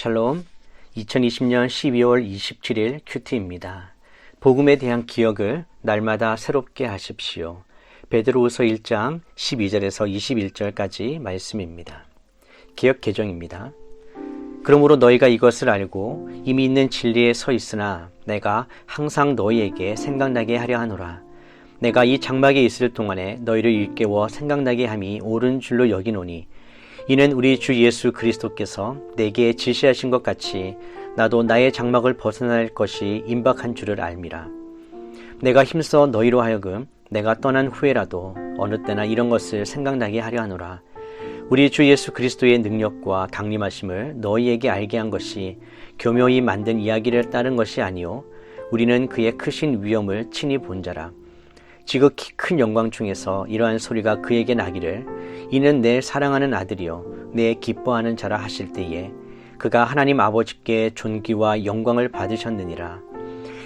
샬롬. 2020년 12월 27일 큐티입니다. 복음에 대한 기억을 날마다 새롭게 하십시오. 베드로후서 1장 12절에서 21절까지 말씀입니다. 기억 개정입니다. 그러므로 너희가 이것을 알고 이미 있는 진리에 서 있으나 내가 항상 너희에게 생각나게 하려 하노라. 내가 이 장막에 있을 동안에 너희를 일깨워 생각나게 함이 옳은 줄로 여기노니 이는 우리 주 예수 그리스도께서 내게 지시하신 것 같이 나도 나의 장막을 벗어날 것이 임박한 줄을 알미라. 내가 힘써 너희로 하여금 내가 떠난 후에라도 어느 때나 이런 것을 생각나게 하려 하노라. 우리 주 예수 그리스도의 능력과 강림하심을 너희에게 알게 한 것이 교묘히 만든 이야기를 따른 것이 아니요 우리는 그의 크신 위엄을 친히 본 자라. 지극히 큰 영광 중에서 이러한 소리가 그에게 나기를 이는 내 사랑하는 아들이요 내 기뻐하는 자라 하실 때에 그가 하나님 아버지께 존귀와 영광을 받으셨느니라.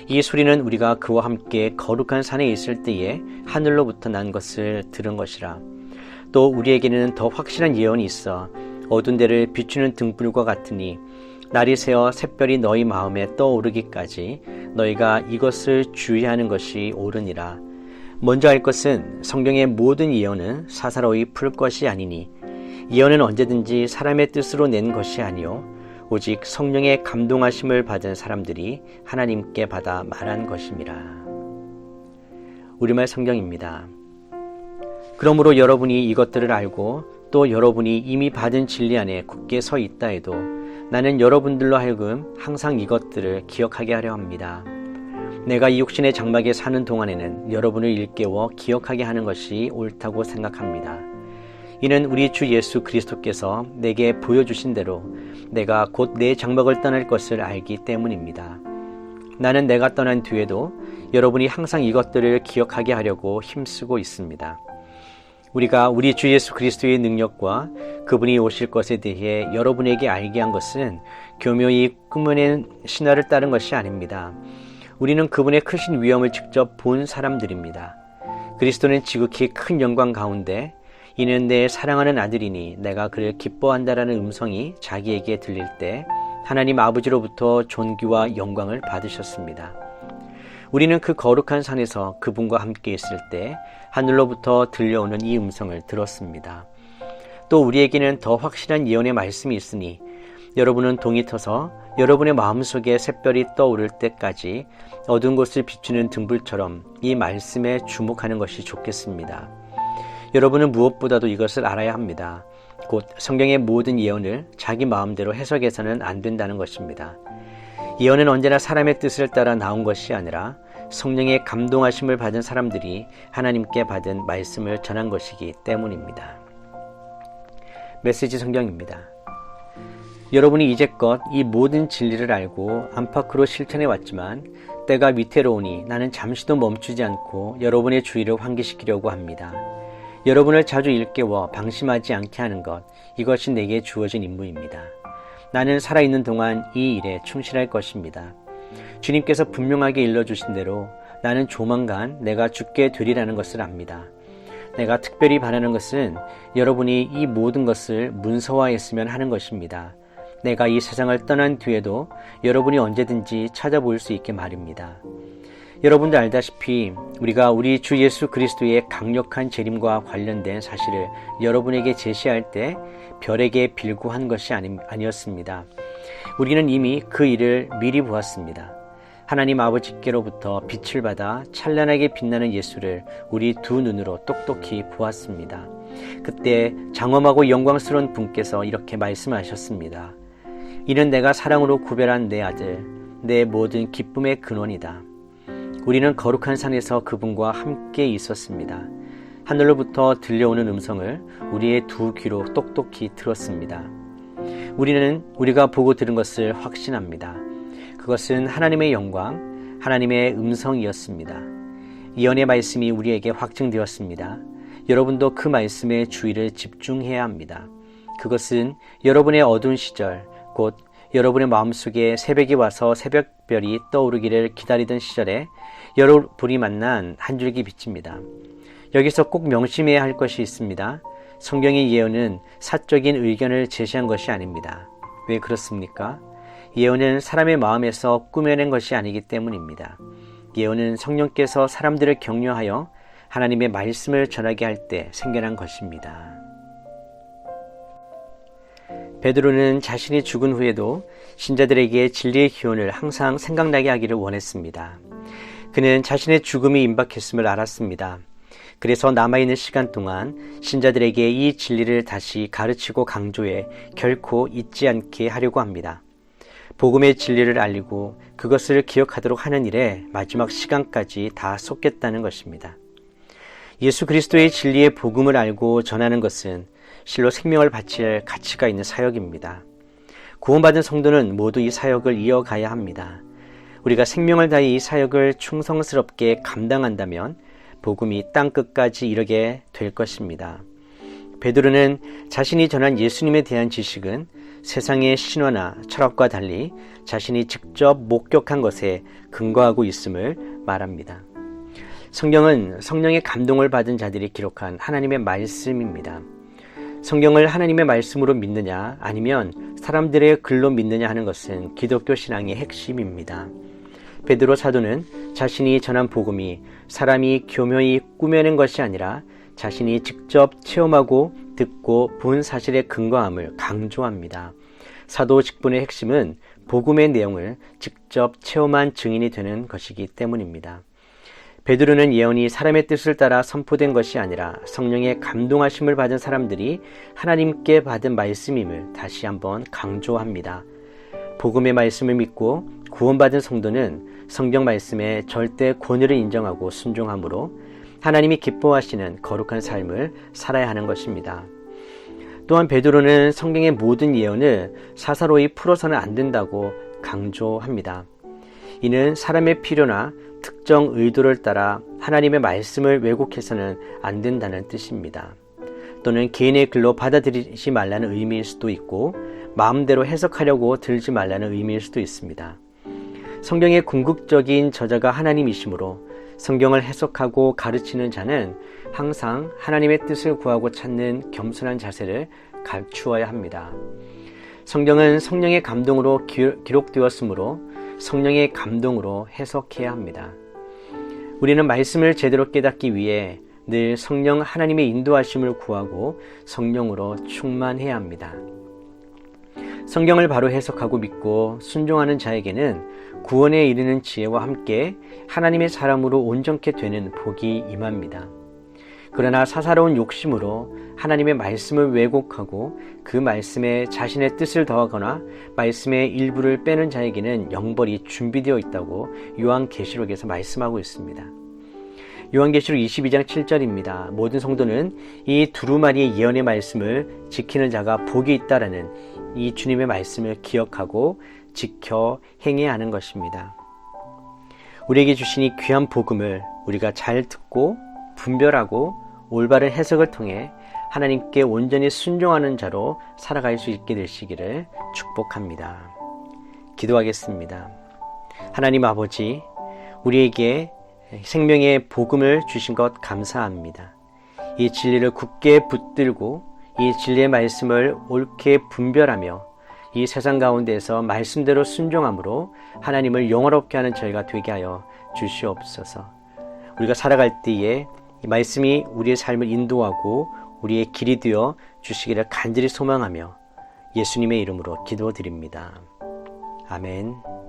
이 소리는 우리가 그와 함께 거룩한 산에 있을 때에 하늘로부터 난 것을 들은 것이라. 또 우리에게는 더 확실한 예언이 있어 어두운 데를 비추는 등불과 같으니 날이 새어 샛별이 너희 마음에 떠오르기까지 너희가 이것을 주의하는 것이 옳으니라. 먼저 알 것은 성경의 모든 예언은 사사로이 풀 것이 아니니 예언은 언제든지 사람의 뜻으로 낸 것이 아니요 오직 성령의 감동하심을 받은 사람들이 하나님께 받아 말한 것임이라. 우리말 성경입니다. 그러므로 여러분이 이것들을 알고 또 여러분이 이미 받은 진리 안에 굳게 서 있다 해도 나는 여러분들로 하여금 항상 이것들을 기억하게 하려 합니다. 내가 이 육신의 장막에 사는 동안에는 여러분을 일깨워 기억하게 하는 것이 옳다고 생각합니다. 이는 우리 주 예수 그리스도께서 내게 보여주신 대로 내가 곧 내 장막을 떠날 것을 알기 때문입니다. 나는 내가 떠난 뒤에도 여러분이 항상 이것들을 기억하게 하려고 힘쓰고 있습니다. 우리가 우리 주 예수 그리스도의 능력과 그분이 오실 것에 대해 여러분에게 알게 한 것은 교묘히 꾸며낸 신화를 따른 것이 아닙니다. 우리는 그분의 크신 위엄을 직접 본 사람들입니다. 그리스도는 지극히 큰 영광 가운데 이는 내 사랑하는 아들이니 내가 그를 기뻐한다라는 음성이 자기에게 들릴 때 하나님 아버지로부터 존귀와 영광을 받으셨습니다. 우리는 그 거룩한 산에서 그분과 함께 있을 때 하늘로부터 들려오는 이 음성을 들었습니다. 또 우리에게는 더 확실한 예언의 말씀이 있으니 여러분은 동이 터서 여러분의 마음속에 샛별이 떠오를 때까지 어두운 곳을 비추는 등불처럼 이 말씀에 주목하는 것이 좋겠습니다. 여러분은 무엇보다도 이것을 알아야 합니다. 곧 성경의 모든 예언을 자기 마음대로 해석해서는 안 된다는 것입니다. 예언은 언제나 사람의 뜻을 따라 나온 것이 아니라 성령의 감동하심을 받은 사람들이 하나님께 받은 말씀을 전한 것이기 때문입니다. 메시지 성경입니다. 여러분이 이제껏 이 모든 진리를 알고 안팎으로 실천해 왔지만 때가 위태로우니 나는 잠시도 멈추지 않고 여러분의 주의를 환기시키려고 합니다. 여러분을 자주 일깨워 방심하지 않게 하는 것, 이것이 내게 주어진 임무입니다. 나는 살아있는 동안 이 일에 충실할 것입니다. 주님께서 분명하게 일러주신 대로 나는 조만간 내가 죽게 되리라는 것을 압니다. 내가 특별히 바라는 것은 여러분이 이 모든 것을 문서화했으면 하는 것입니다. 내가 이 세상을 떠난 뒤에도 여러분이 언제든지 찾아볼 수 있게 말입니다. 여러분도 알다시피 우리가 우리 주 예수 그리스도의 강력한 재림과 관련된 사실을 여러분에게 제시할 때 별에게 빌고한 것이 아니었습니다. 우리는 이미 그 일을 미리 보았습니다. 하나님 아버지께로부터 빛을 받아 찬란하게 빛나는 예수를 우리 두 눈으로 똑똑히 보았습니다. 그때 장엄하고 영광스러운 분께서 이렇게 말씀하셨습니다. 이는 내가 사랑으로 구별한 내 아들, 내 모든 기쁨의 근원이다. 우리는 거룩한 산에서 그분과 함께 있었습니다. 하늘로부터 들려오는 음성을 우리의 두 귀로 똑똑히 들었습니다. 우리는 우리가 보고 들은 것을 확신합니다. 그것은 하나님의 영광, 하나님의 음성이었습니다. 예언의 말씀이 우리에게 확증되었습니다. 여러분도 그 말씀에 주의를 집중해야 합니다. 그것은 여러분의 어두운 시절, 곧 여러분의 마음속에 새벽이 와서 새벽별이 떠오르기를 기다리던 시절에 여러분이 만난 한 줄기 빛입니다. 여기서 꼭 명심해야 할 것이 있습니다. 성경의 예언은 사적인 의견을 제시한 것이 아닙니다. 왜 그렇습니까? 예언은 사람의 마음에서 꾸며낸 것이 아니기 때문입니다. 예언은 성령께서 사람들을 격려하여 하나님의 말씀을 전하게 할 때 생겨난 것입니다. 베드로는 자신이 죽은 후에도 신자들에게 진리의 기원을 항상 생각나게 하기를 원했습니다. 그는 자신의 죽음이 임박했음을 알았습니다. 그래서 남아있는 시간 동안 신자들에게 이 진리를 다시 가르치고 강조해 결코 잊지 않게 하려고 합니다. 복음의 진리를 알리고 그것을 기억하도록 하는 일에 마지막 시간까지 다 쏟겠다는 것입니다. 예수 그리스도의 진리의 복음을 알고 전하는 것은 실로 생명을 바칠 가치가 있는 사역입니다. 구원받은 성도는 모두 이 사역을 이어가야 합니다. 우리가 생명을 다해 이 사역을 충성스럽게 감당한다면 복음이 땅끝까지 이르게 될 것입니다. 베드로는 자신이 전한 예수님에 대한 지식은 세상의 신화나 철학과 달리 자신이 직접 목격한 것에 근거하고 있음을 말합니다. 성경은 성령의 감동을 받은 자들이 기록한 하나님의 말씀입니다. 성경을 하나님의 말씀으로 믿느냐 아니면 사람들의 글로 믿느냐 하는 것은 기독교 신앙의 핵심입니다. 베드로 사도는 자신이 전한 복음이 사람이 교묘히 꾸며낸 것이 아니라 자신이 직접 체험하고 듣고 본 사실에 근거함을 강조합니다. 사도 직분의 핵심은 복음의 내용을 직접 체험한 증인이 되는 것이기 때문입니다. 베드로는 예언이 사람의 뜻을 따라 선포된 것이 아니라 성령의 감동하심을 받은 사람들이 하나님께 받은 말씀임을 다시 한번 강조합니다. 복음의 말씀을 믿고 구원받은 성도는 성경 말씀의 절대 권위를 인정하고 순종함으로 하나님이 기뻐하시는 거룩한 삶을 살아야 하는 것입니다. 또한 베드로는 성경의 모든 예언을 사사로이 풀어서는 안 된다고 강조합니다. 이는 사람의 필요나 특정 의도를 따라 하나님의 말씀을 왜곡해서는 안 된다는 뜻입니다. 또는 개인의 글로 받아들이지 말라는 의미일 수도 있고 마음대로 해석하려고 들지 말라는 의미일 수도 있습니다. 성경의 궁극적인 저자가 하나님이시므로 성경을 해석하고 가르치는 자는 항상 하나님의 뜻을 구하고 찾는 겸손한 자세를 갖추어야 합니다. 성경은 성령의 감동으로 기록되었으므로 성령의 감동으로 해석해야 합니다. 우리는 말씀을 제대로 깨닫기 위해 늘 성령 하나님의 인도하심을 구하고 성령으로 충만해야 합니다. 성경을 바로 해석하고 믿고 순종하는 자에게는 구원에 이르는 지혜와 함께 하나님의 사람으로 온전케 되는 복이 임합니다. 그러나 사사로운 욕심으로 하나님의 말씀을 왜곡하고 그 말씀에 자신의 뜻을 더하거나 말씀의 일부를 빼는 자에게는 영벌이 준비되어 있다고 요한계시록에서 말씀하고 있습니다. 요한계시록 22장 7절입니다. 모든 성도는 이 두루마리의 예언의 말씀을 지키는 자가 복이 있다라는 이 주님의 말씀을 기억하고 지켜 행해야 하는 것입니다. 우리에게 주신 이 귀한 복음을 우리가 잘 듣고 분별하고 올바른 해석을 통해 하나님께 온전히 순종하는 자로 살아갈 수 있게 되시기를 축복합니다. 기도하겠습니다. 하나님 아버지, 우리에게 생명의 복음을 주신 것 감사합니다. 이 진리를 굳게 붙들고 이 진리의 말씀을 옳게 분별하며 이 세상 가운데서 말씀대로 순종함으로 하나님을 영화롭게 하는 저희가 되게 하여 주시옵소서. 우리가 살아갈 때에 이 말씀이 우리의 삶을 인도하고 우리의 길이 되어 주시기를 간절히 소망하며 예수님의 이름으로 기도드립니다. 아멘.